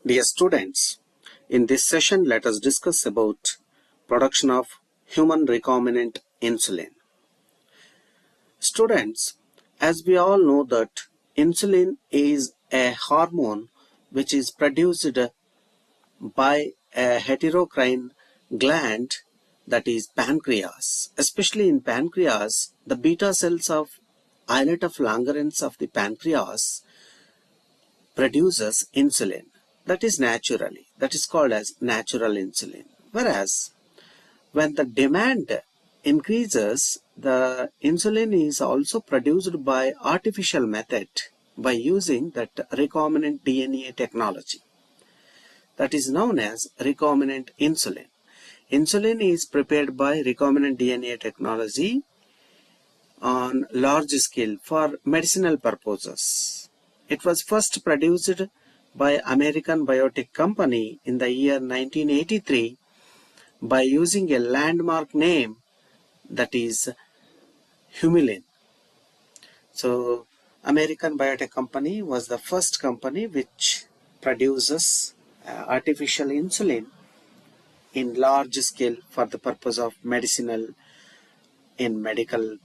Dear students, in this session let us discuss about production of human recombinant insulin. Students, as we all know that insulin is a hormone which is produced by a heterocrine gland, that is pancreas. Especially in pancreas, the beta cells of islet of Langerhans of the pancreas produces insulin. That is naturally. That is called as natural insulin. Whereas when the demand increases, the insulin is also produced by artificial method by using that recombinant DNA technology. That is known as recombinant insulin. Insulin is prepared by recombinant DNA technology on large scale for medicinal purposes. It was first produced by American biotech company in the year 1983 by using a landmark name, that is Humulin. So American biotech company was the first company which produces artificial insulin in large scale for the purpose of medicinal in medical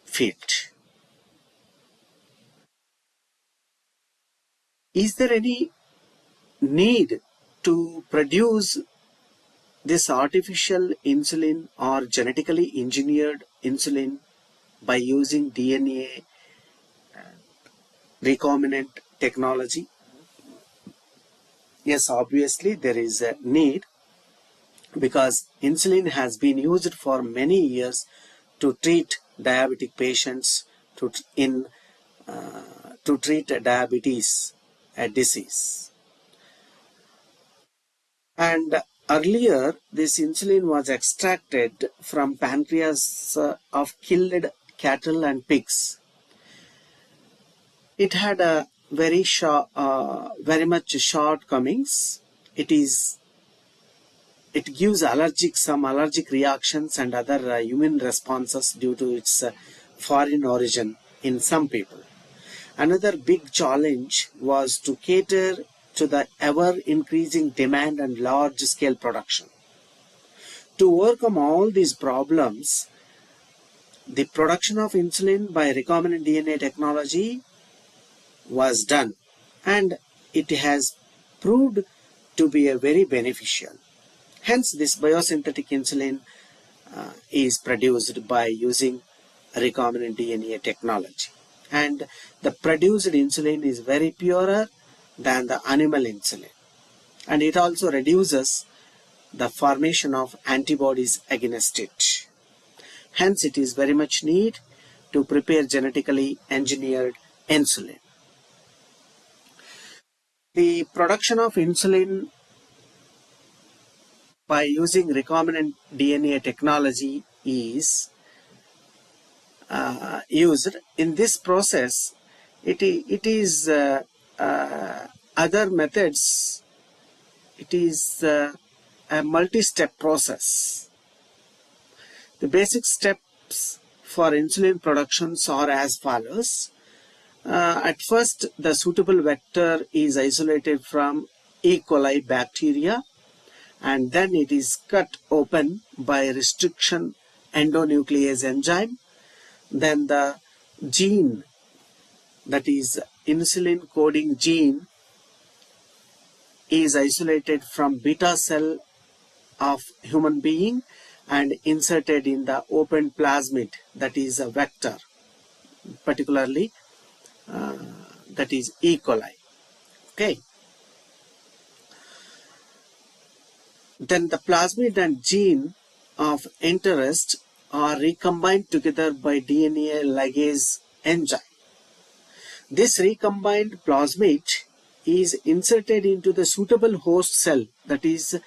field. Is there any need to produce this artificial insulin or genetically engineered insulin by using DNA recombinant technology? Yes, obviously there is a need, because insulin has been used for many years to treat diabetic patients, to treat diabetes, a disease. And earlier this insulin was extracted from pancreas of killed cattle and pigs. It had a very much shortcomings. It gives some allergic reactions and other immune responses due to its foreign origin in some people. Another big challenge was to cater to the ever-increasing demand and large-scale production. To overcome all these problems, the production of insulin by recombinant DNA technology was done, and it has proved to be a very beneficial. Hence, this biosynthetic insulin is produced by using recombinant DNA technology. And the produced insulin is very purer than the animal insulin. And it also reduces the formation of antibodies against it. Hence, it is very much need to prepare genetically engineered insulin. The production of insulin by using recombinant DNA technology is used. In this process, it is other methods. It is a multi-step process. The basic steps for insulin productions are as follows. At first, the suitable vector is isolated from E. coli bacteria, and then it is cut open by restriction endonuclease enzyme. Then the gene, that is insulin coding gene, is isolated from beta cell of human being and inserted in the open plasmid, that is a vector, particularly that is E. coli. Okay. Then the plasmid and gene of interest are recombined together by DNA ligase enzyme. This recombined plasmid is inserted into the suitable host cell, that is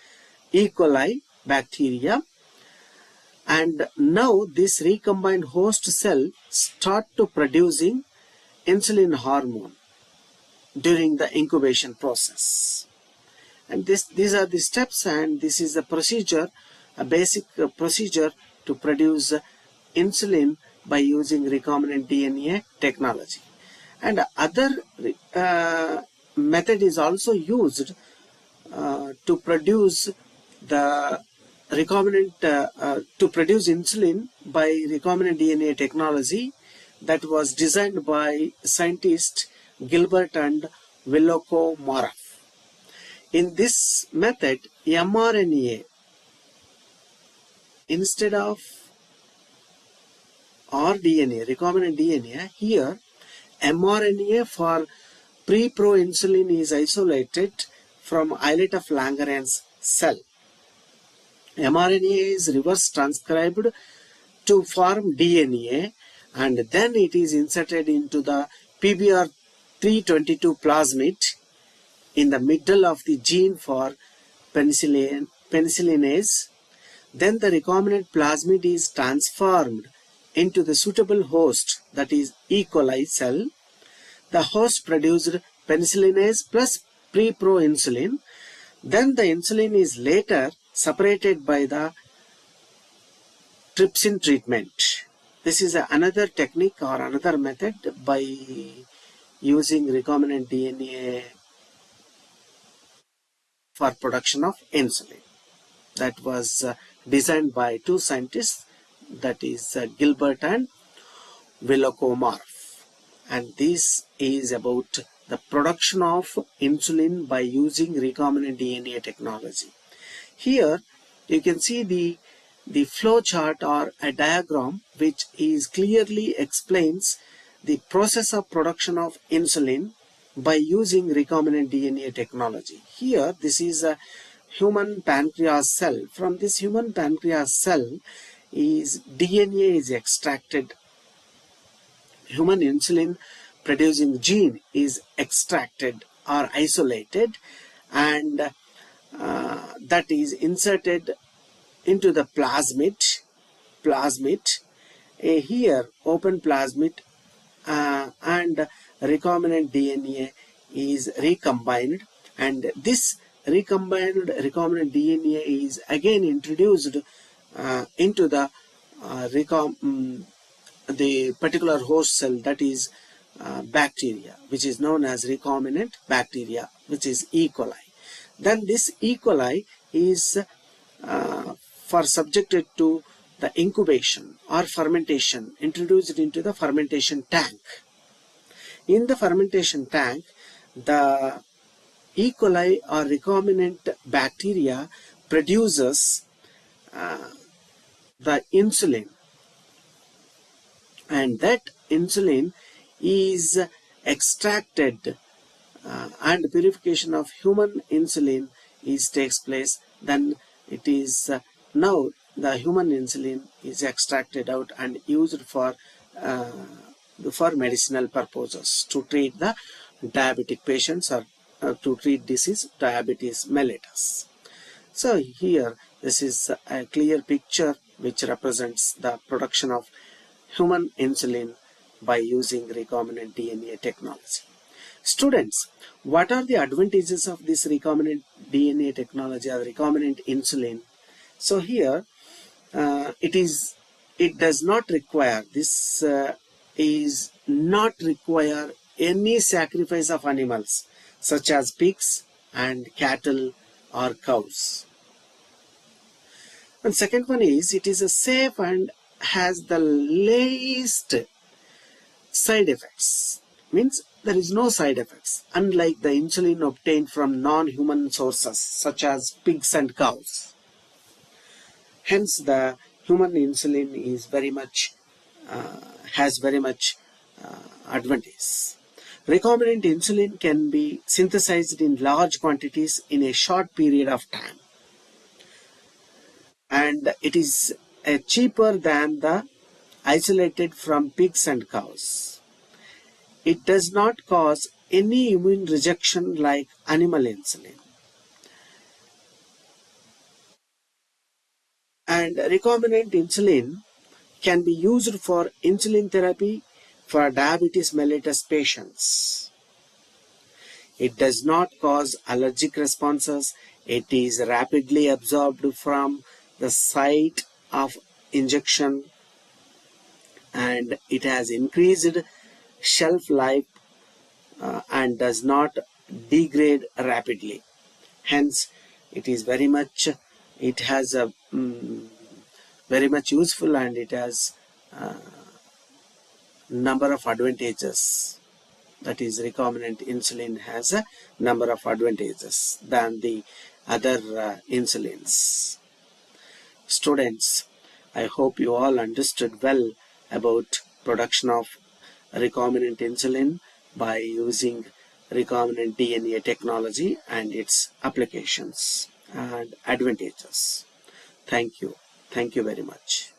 E. coli bacteria, and now this recombined host cell start to producing insulin hormone during the incubation process. And these are the steps, and this is a procedure, a basic procedure to produce insulin by using recombinant DNA technology. And other method is also used to produce the to produce insulin by recombinant DNA technology that was designed by scientists Gilbert and Willoco-Morrow. In this method, mRNA instead of rDNA, recombinant DNA, here mRNA for pre-proinsulin is isolated from islet of Langerhans cell. mRNA is reverse transcribed to form DNA, and then it is inserted into the PBR322 plasmid in the middle of the gene for penicillinase. Then the recombinant plasmid is transformed into the suitable host, that is E. coli cell. The host produced penicillinase plus pre-proinsulin. Then the insulin is later separated by the trypsin treatment. This is another technique or another method by using recombinant DNA for production of insulin that was designed by two scientists, that is Gilbert and Willoco-Morrow. And this is about the production of insulin by using recombinant DNA technology. Here you can see the flow chart or a diagram which is clearly explains the process of production of insulin by using recombinant DNA technology. Here this is a human pancreas cell. From this human pancreas cell is DNA is extracted. Human insulin producing gene is extracted or isolated, and that is inserted into the plasmid. Here open plasmid and recombinant DNA is recombined, and this recombined recombinant DNA is again introduced into the particular host cell, that is bacteria, which is known as recombinant bacteria, which is E. coli. Then this E. coli is subjected to the incubation or fermentation, introduced into the fermentation tank. In the fermentation tank, the E. coli or recombinant bacteria produces the insulin, and that insulin is extracted and purification of human insulin takes place. Then it is now the human insulin is extracted out and used for medicinal purposes to treat the diabetic patients or to treat disease diabetes mellitus. So here this is a clear picture which represents the production of human insulin by using recombinant DNA technology. Students, what are the advantages of this recombinant DNA technology or recombinant insulin? So here it does not require, this is not require any sacrifice of animals such as pigs and cattle or cows. And second one is it is a safe and has the least side effects. Means there is no side effects, unlike the insulin obtained from non-human sources such as pigs and cows. Hence the human insulin is very much has very much advantage. Recombinant insulin can be synthesized in large quantities in a short period of time, and it is cheaper than the isolated from pigs and cows. It does not cause any immune rejection like animal insulin. And recombinant insulin can be used for insulin therapy for diabetes mellitus patients. It does not cause allergic responses. It is rapidly absorbed from the site of injection, and it has increased shelf life and does not degrade rapidly. Hence, it is very much, it has a very much useful, and it has number of advantages. That is, recombinant insulin has a number of advantages than the other insulins. Students, I hope you all understood well about production of recombinant insulin by using recombinant DNA technology and its applications and advantages. Thank you. Thank you very much.